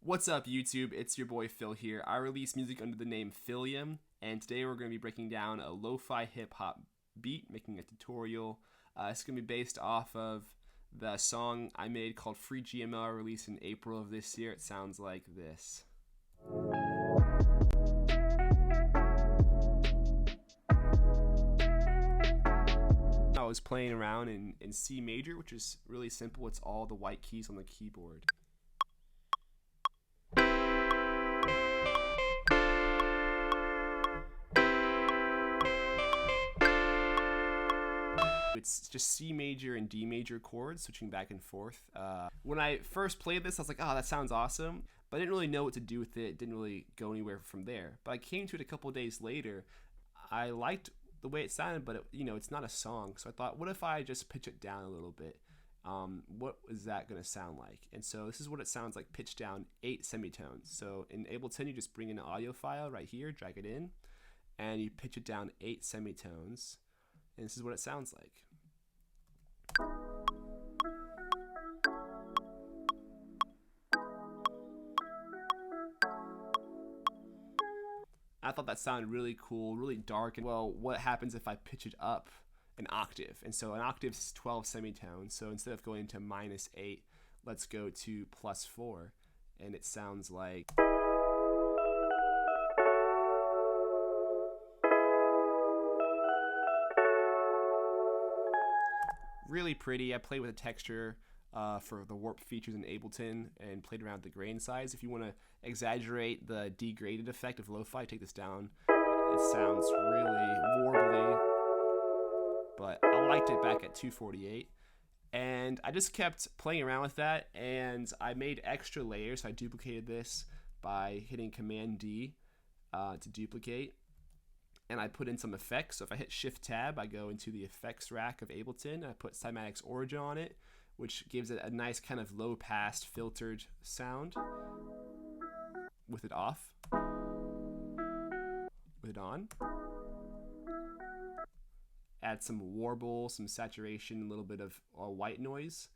What's up, YouTube? It's your boy Phil here. I release music under the name Philium, and today we're going to be breaking down a lo-fi hip-hop beat, making a tutorial. It's going to be based off of the song I made called Free GML, released in April of this year. It sounds like this. I was playing around in C major, which is really simple. It's all the white keys on the keyboard. It's just C major and D major chords, switching back and forth. When I first played this, I was like, oh, that sounds awesome. But I didn't really know what to do with it. It didn't really go anywhere from there. But I came to it a couple of days later. I liked the way it sounded, but it's not a song. So I thought, what if I just pitch it down a little bit? What is that going to sound like? And so this is what it sounds like, pitched down 8 semitones. So in Ableton, you just bring in an audio file right here, drag it in, and you pitch it down 8 semitones. And this is what it sounds like. I thought that sounded really cool, really dark. And well, what happens if I pitch it up an octave? And so an octave is 12 semitones. So instead of going to -8, let's go to +4. And it sounds like... really pretty. I played with the texture for the warp features in Ableton and played around with the grain size. If you want to exaggerate the degraded effect of lo-fi, take this down. It sounds really warbly, but I liked it back at 248. And I just kept playing around with that, and I made extra layers. So I duplicated this by hitting Command D to duplicate. And I put in some effects. So if I hit Shift Tab, I go into the effects rack of Ableton. I put Cymatics Origin on it, which gives it a nice kind of low pass filtered sound. With it off. With it on. Add some warble, some saturation, a little bit of white noise.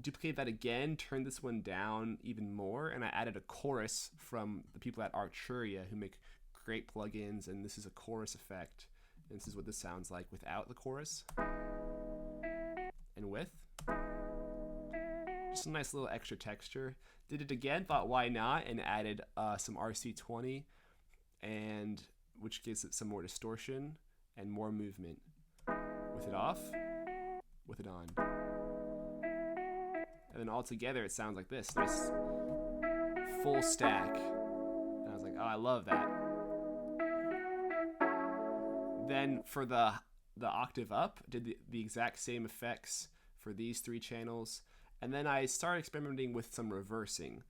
Duplicate that again, turn this one down even more, and I added a chorus from the people at Arturia who make great plugins, and this is a chorus effect. And this is what this sounds like without the chorus. And with. Just a nice little extra texture. Did it again, thought why not, and added some RC20, and which gives it some more distortion and more movement. With it off, with it on. And then all together it sounds like this. Nice full stack. And I was like, oh, I love that. Then for the octave up, did the exact same effects for these 3 channels. And then I started experimenting with some reversing.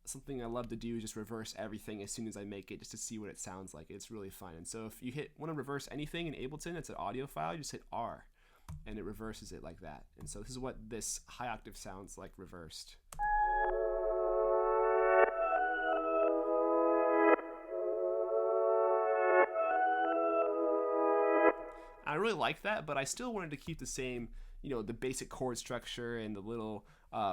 Something I love to do is just reverse everything as soon as I make it, just to see what it sounds like. It's really fun. And so if you want to reverse anything in Ableton, it's an audio file, you just hit R, and it reverses it like that. And so this is what this high octave sounds like reversed. I really liked that, but I still wanted to keep the same, the basic chord structure and the little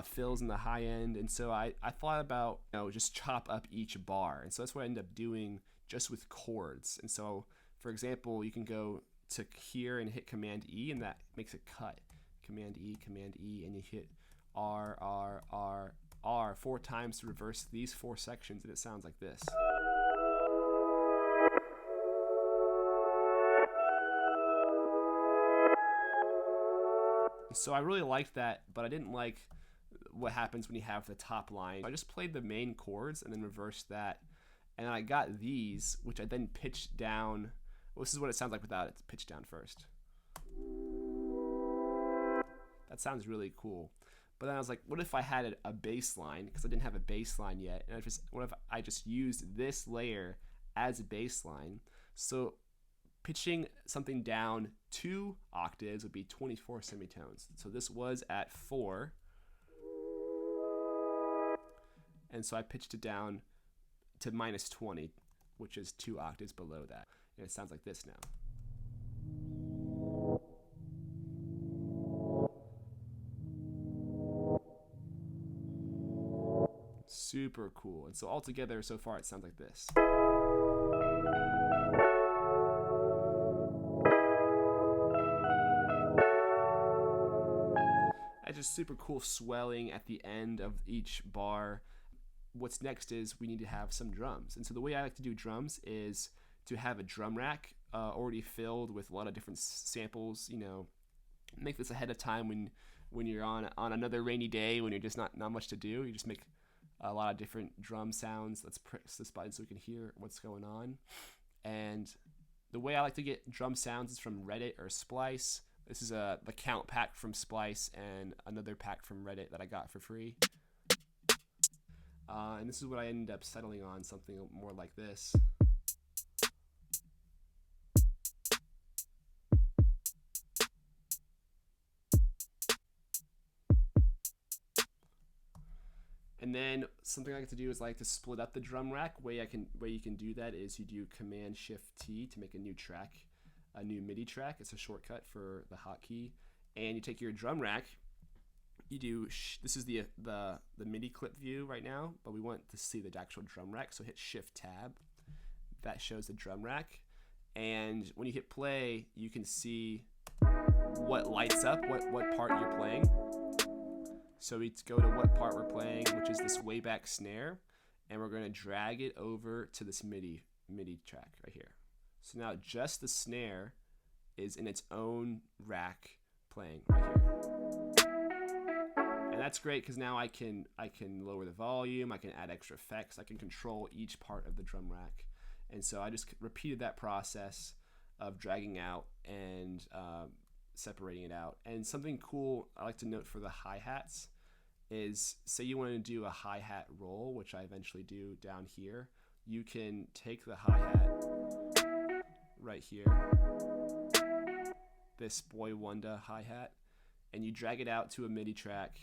fills in the high end. And so I thought about, just chop up each bar. And so that's what I ended up doing just with chords. And so, for example, you can go to here and hit Command E, and that makes it cut. Command E, and you hit R, R, R, R 4 times to reverse these 4 sections, and it sounds like this. So I really liked that, but I didn't like what happens when you have the top line. I just played the main chords and then reversed that. And I got these, which I then pitched down. Well, this is what it sounds like without it pitched down first. That sounds really cool. But then I was like, what if I had a bass line? Because I didn't have a bass line yet. And what if I just used this layer as a bass line? So pitching something down 2 octaves would be 24 semitones. So this was at 4. And so I pitched it down to -20, which is 2 octaves below that. And it sounds like this now. super cool. And so all together, so far, it sounds like this. That's just super cool swelling at the end of each bar. What's next is we need to have some drums. And so the way I like to do drums is to have a drum rack already filled with a lot of different samples. You know, make this ahead of time when you're on another rainy day, when you're just not much to do. You just make a lot of different drum sounds. Let's press this button so we can hear what's going on. And the way I like to get drum sounds is from Reddit or Splice. This is the count pack from Splice and another pack from Reddit that I got for free. And this is what I ended up settling on, something more like this. And then something I like to do is I like to split up the drum rack. Way you can do that is you do Command Shift T to make a new track, a new MIDI track. It's a shortcut for the hotkey. And you take your drum rack. You do this is the MIDI clip view right now, but we want to see the actual drum rack. So hit Shift Tab. That shows the drum rack. And when you hit play, you can see what lights up, what part you're playing. So we go to what part we're playing, which is this way back snare, and we're going to drag it over to this MIDI track right here. So now just the snare is in its own rack playing right here. And that's great because now I can lower the volume, I can add extra effects, I can control each part of the drum rack. And so I just repeated that process of dragging out and separating it out. And something cool I like to note for the hi-hats is, say you want to do a hi-hat roll, which I eventually do down here, you can take the hi-hat right here, this Boy Wonder hi-hat, and you drag it out to a MIDI track.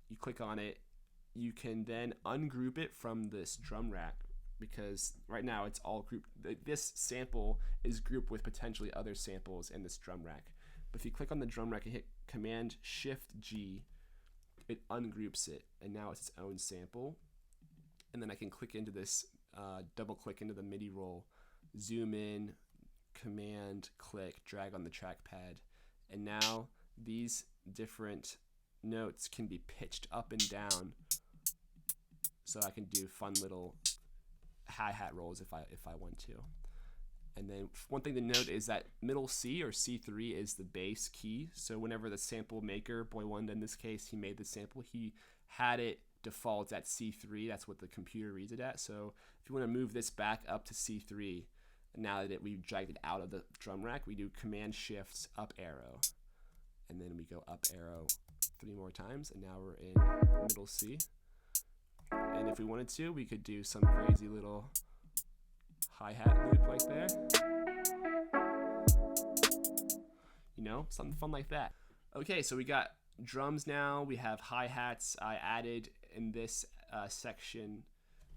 You click on it. You can then ungroup it from this drum rack, because right now it's all grouped. This sample is grouped with potentially other samples in this drum rack. But if you click on the drum rack and hit Command Shift G, it ungroups it, and now it's its own sample. And then I can click into this, double click into the MIDI roll, zoom in, Command click, drag on the trackpad, and now these different notes can be pitched up and down. So I can do fun little hi-hat rolls if I want to. And then one thing to note is that middle C or C3 is the bass key. So whenever the sample maker, Boy Wonder in this case, he made the sample, he had it default at C3. That's what the computer reads it at. So if you want to move this back up to C3, now that we've dragged it out of the drum rack, we do Command Shift up arrow. And then we go up arrow 3 more times, and now we're in middle C. And if we wanted to, we could do some crazy little hi-hat loop right there. You know, something fun like that. Okay, so we got drums now. We have hi-hats. I added in this section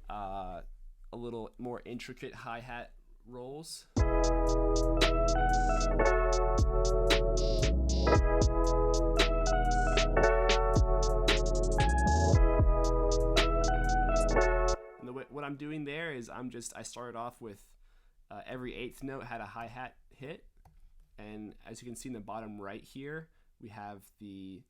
a little more intricate hi-hat rolls. What I'm doing there is I started off with every 8th note had a hi-hat hit, and as you can see in the bottom right here, we have the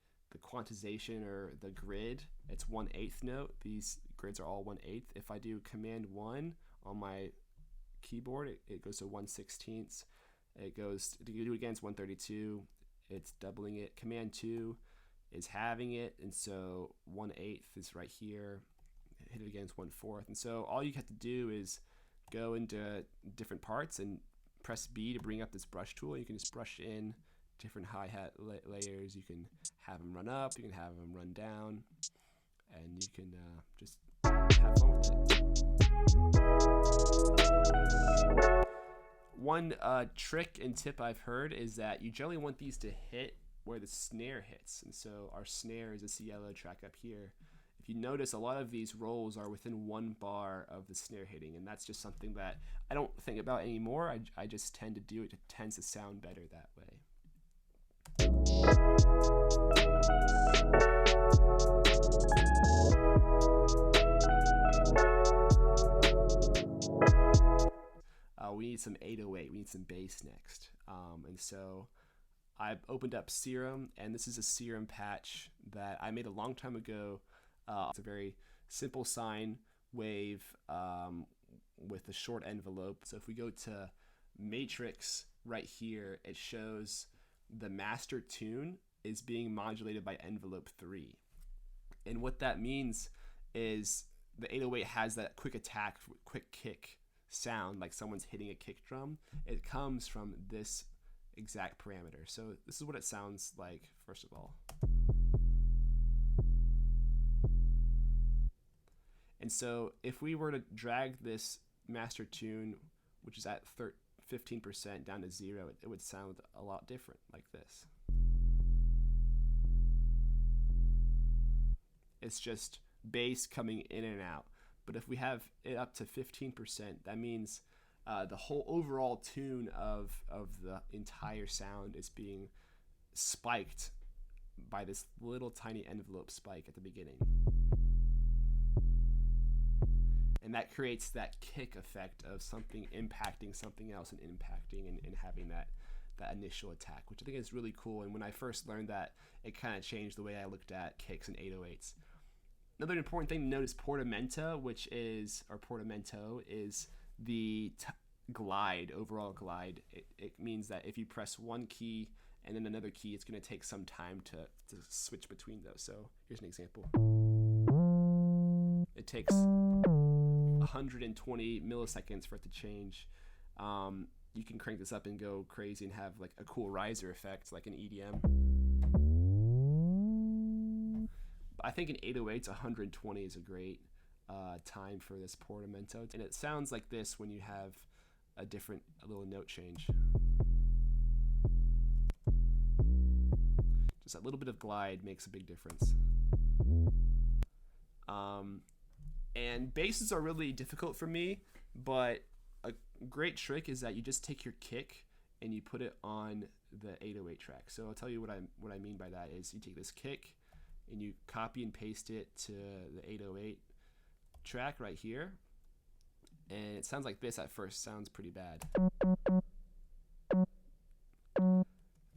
quantization or the grid. It's 1/8 note. These grids are all 1/8. If I do Command 1 on my keyboard, it goes to 1/16. It goes to do it again, it's 132. It's doubling it. Command 2 is halving it, and so 1/8 is right here. Hit it again, it's 1/4. And so all you have to do is go into different parts and press B to bring up this brush tool. You can just brush in different hi-hat layers. You can have them run up, you can have them run down, and you can just have fun with it. One trick and tip I've heard is that you generally want these to hit where the snare hits. And so our snare is this yellow track up here. If you notice, a lot of these rolls are within 1 bar of the snare hitting, and that's just something that I don't think about anymore. I just tend to do it. It tends to sound better that way. we need some 808, we need some bass next. And so I opened up Serum, and this is a Serum patch that I made a long time ago. It's a very simple sine wave with a short envelope. So if we go to Matrix right here, it shows the master tune is being modulated by envelope 3. And what that means is the 808 has that quick attack, quick kick sound, like someone's hitting a kick drum. It comes from this exact parameter. So this is what it sounds like, first of all. And so if we were to drag this master tune, which is at 15% down to 0, it would sound a lot different, like this. It's just bass coming in and out. But if we have it up to 15%, that means the whole overall tune of the entire sound is being spiked by this little tiny envelope spike at the beginning. And that creates that kick effect of something impacting something else and impacting and having that initial attack, which I think is really cool. And when I first learned that, it kind of changed the way I looked at kicks and 808s. Another important thing to note is portamento, portamento is the glide, overall glide. It means that if you press one key and then another key, it's going to take some time to switch between those. So here's an example. It takes 120 milliseconds for it to change. You can crank this up and go crazy and have like a cool riser effect, like an EDM. But I think in 808s, 120 is a great time for this portamento. And it sounds like this when you have a little note change. Just a little bit of glide makes a big difference. And basses are really difficult for me, but a great trick is that you just take your kick and you put it on the 808 track. So I'll tell you what I mean by that is you take this kick and you copy and paste it to the 808 track right here, and it sounds like this at first. Sounds pretty bad.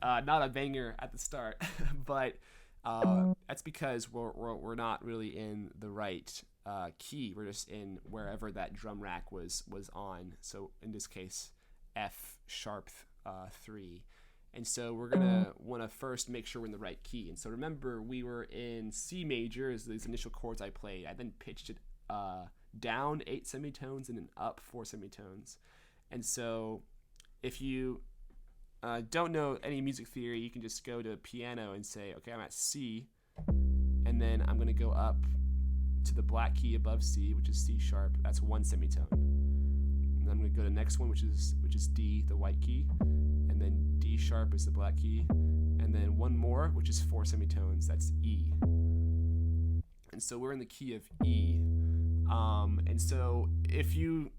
Not a banger at the start, but that's because we're not really in the right key. We're just in wherever that drum rack was on. So in this case, F sharp 3. And so we're gonna want to first make sure we're in the right key. And so remember, we were in C major as these initial chords I played. I then pitched it down 8 semitones and then up 4 semitones. And so if you don't know any music theory, you can just go to piano and say, okay, I'm at C, and then I'm gonna go up to the black key above C, which is C sharp. That's 1 semitone. And then I'm gonna go to the next one, which is D, the white key, and then D sharp is the black key, and then one more, which is 4 semitones. That's E. And so we're in the key of E. And so if you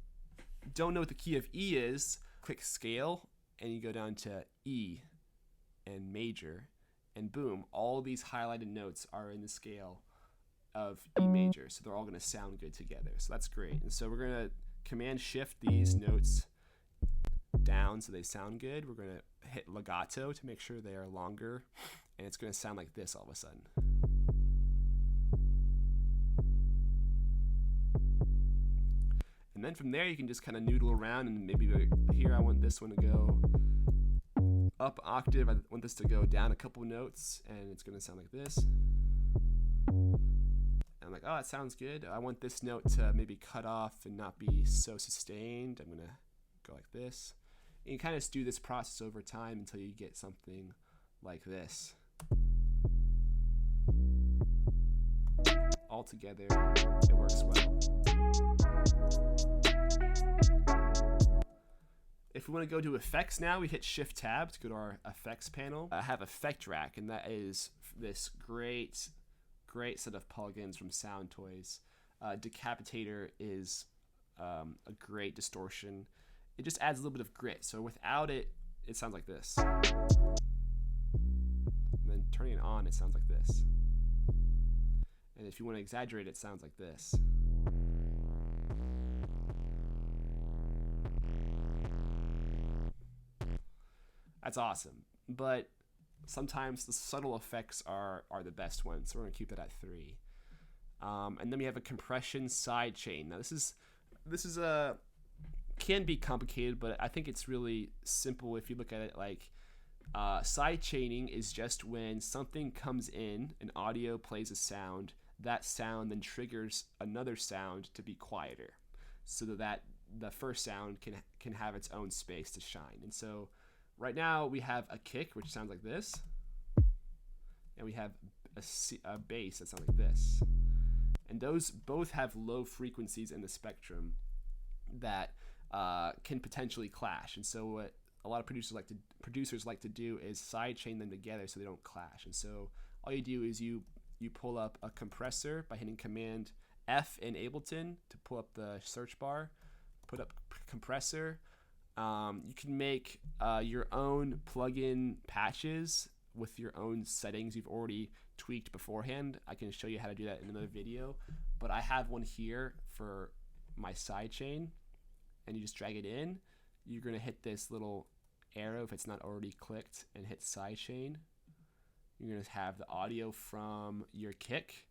don't know what the key of E is, click scale, and you go down to E and major, and boom, all these highlighted notes are in the scale of E major, so they're all going to sound good together. So that's great. And so we're going to command shift these notes down so they sound good. We're going to hit legato to make sure they are longer, and it's going to sound like this all of a sudden. And then from there you can just kind of noodle around, and maybe here I want this one to go up octave, I want this to go down a couple notes, and it's going to sound like this. And I'm like, oh, that sounds good. I want this note to maybe cut off and not be so sustained. I'm going to go like this. And you kind of just do this process over time until you get something like this. All together, it works well. If we want to go to effects now, we hit Shift Tab to go to our effects panel. I have Effect Rack, and that is this great set of plugins from Sound Toys. Decapitator is a great distortion. It just adds a little bit of grit. So without it, it sounds like this. And then turning it on, it sounds like this. And if you want to exaggerate, it sounds like this. That's awesome. But sometimes the subtle effects are the best ones, so we're gonna keep it at 3. And then we have a compression side chain. Now this is a can be complicated, but I think it's really simple if you look at it like side chaining is just when something comes in, an audio plays a sound, that sound then triggers another sound to be quieter, so that the first sound can have its own space to shine. And so right now we have a kick which sounds like this, and we have a bass that sounds like this, and those both have low frequencies in the spectrum that can potentially clash. And so what a lot of producers like to do is side chain them together so they don't clash. And so all you do is you pull up a compressor by hitting Command F in Ableton to pull up the search bar, put up compressor. You can make your own plugin patches with your own settings you've already tweaked beforehand. I can show you how to do that in another video, but I have one here for my sidechain, and you just drag it in. You're going to hit this little arrow if it's not already clicked and hit sidechain. You're going to have the audio from your kick,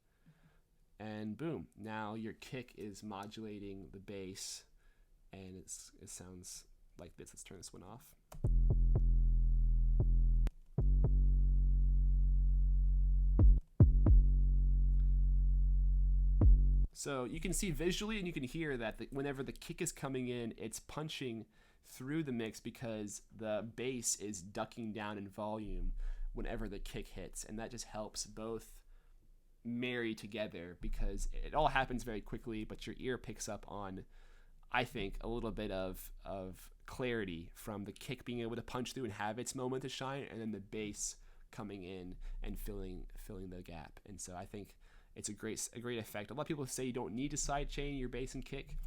and boom, now your kick is modulating the bass, and it sounds like this. Let's turn this one off. So you can see visually and you can hear that whenever the kick is coming in, it's punching through the mix because the bass is ducking down in volume whenever the kick hits, and that just helps both marry together because it all happens very quickly, but your ear picks up on, I think, a little bit of clarity from the kick being able to punch through and have its moment to shine, and then the bass coming in and filling the gap. And so I think it's a great effect. A lot of people say you don't need to sidechain your bass and kick.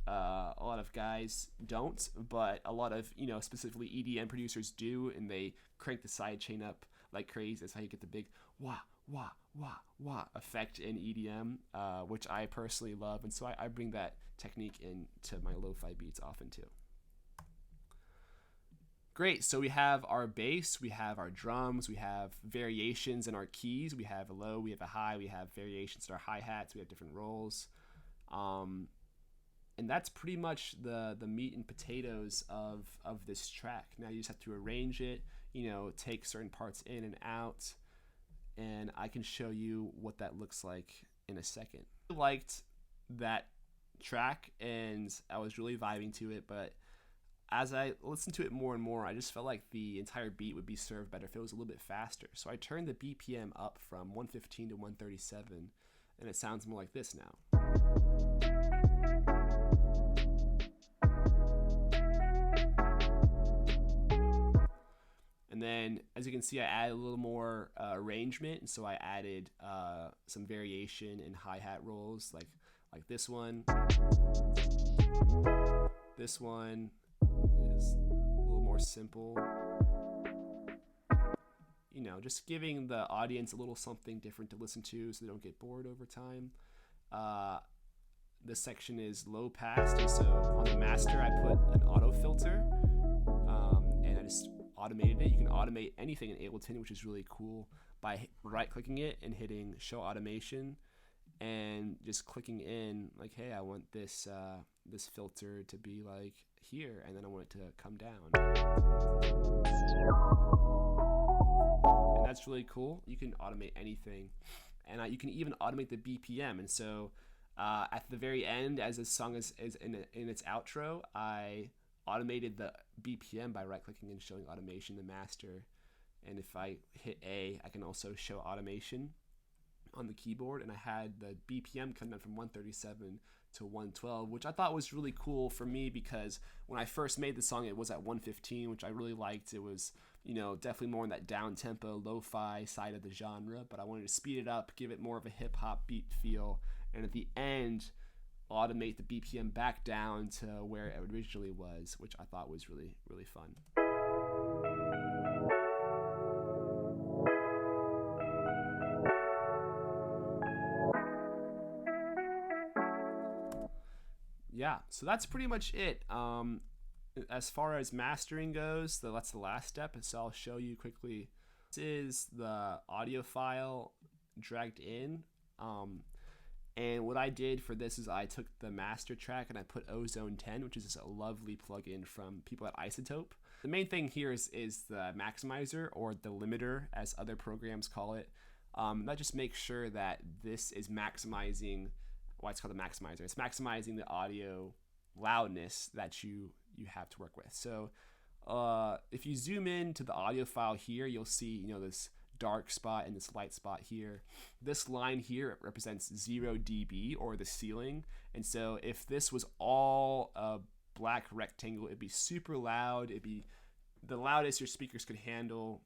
A lot of guys don't, but a lot of specifically EDM producers do, and they crank the sidechain up like crazy. That's how you get the big wah wah wah wah effect in EDM, which I personally love, and so I bring that technique into my lo-fi beats often too. Great, so we have our bass, we have our drums, we have variations in our keys, we have a low, we have a high, we have variations in our hi-hats, we have different rolls. And that's pretty much the meat and potatoes of this track. Now you just have to arrange it, take certain parts in and out, and I can show you what that looks like in a second. I liked that track and I was really vibing to it, but as I listened to it more and more, I just felt like the entire beat would be served better if it was a little bit faster. So I turned the BPM up from 115 to 137, and it sounds more like this now. And then, as you can see, I added a little more arrangement, and so I added some variation in hi-hat rolls, like this one. This one is a little more simple. Just giving the audience a little something different to listen to so they don't get bored over time. This section is low pass, and so on the master I put an auto filter, and I just automated it. You can automate anything in Ableton, which is really cool, by right-clicking it and hitting Show Automation, and just clicking in like, hey, I want this filter to be like here, and then I want it to come down. And that's really cool. You can automate anything, and you can even automate the BPM. And so at the very end, as this song is in its outro, I automated the BPM by right-clicking and showing automation, the master. And if I hit A, I can also show automation on the keyboard, and I had the BPM come down from 137 to 112, which I thought was really cool for me because when I first made the song, it was at 115, which I really liked. It was, definitely more in that down-tempo, lo-fi side of the genre, but I wanted to speed it up, give it more of a hip-hop beat feel, and at the end, automate the BPM back down to where it originally was, which I thought was really, really fun. Yeah, so that's pretty much it. As far as mastering goes, that's the last step, so I'll show you quickly. This is the audio file dragged in. And what I did for this is I took the master track and I put Ozone 10, which is a lovely plugin from people at Isotope. The main thing here is the maximizer, or the limiter as other programs call it. That just makes sure that this is maximizing, why it's called a maximizer. It's maximizing the audio loudness that you have to work with. So if you zoom in to the audio file here, you'll see this dark spot and this light spot here. This line here represents 0 dB, or the ceiling. And so if this was all a black rectangle, it'd be super loud. It'd be the loudest your speakers could handle,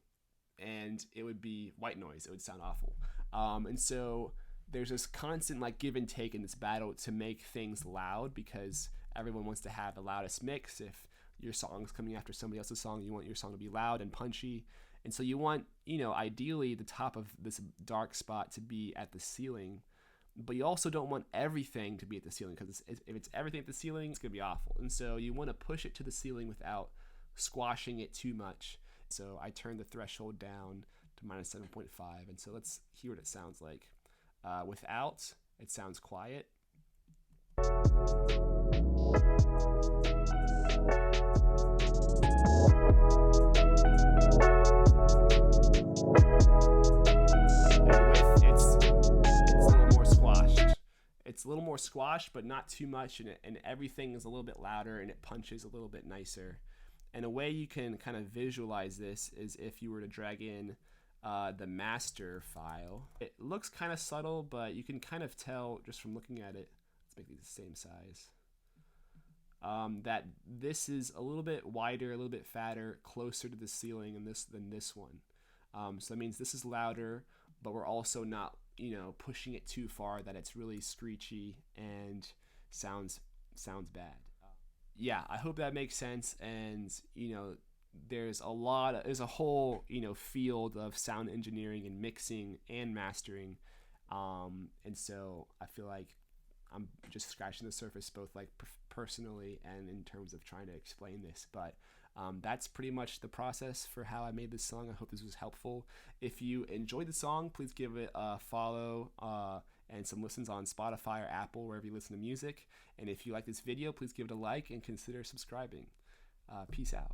and it would be white noise. It would sound awful. And so there's this constant give and take in this battle to make things loud, because everyone wants to have the loudest mix. If your song's coming after somebody else's song, you want your song to be loud and punchy. And so you want, ideally the top of this dark spot to be at the ceiling, but you also don't want everything to be at the ceiling, because if it's everything at the ceiling, it's going to be awful. And so you want to push it to the ceiling without squashing it too much. So I turned the threshold down to -7.5. And so let's hear what it sounds like. Without, it sounds quiet. It's a little more squashed, but not too much, and everything is a little bit louder, and it punches a little bit nicer. And a way you can kind of visualize this is if you were to drag in the master file. It looks kind of subtle, but you can kind of tell just from looking at it. Let's make these the same size. That this is a little bit wider, a little bit fatter, closer to the ceiling than this one. So that means this is louder, but we're also not pushing it too far that it's really screechy and sounds bad. Yeah, I hope that makes sense. And there's a whole field of sound engineering and mixing and mastering, and so I feel like I'm just scratching the surface, both personally and in terms of trying to explain this. But that's pretty much the process for how I made this song. I hope this was helpful. If you enjoyed the song, please give it a follow and some listens on Spotify or Apple, wherever you listen to music. And if you like this video, please give it a like and consider subscribing. Peace out.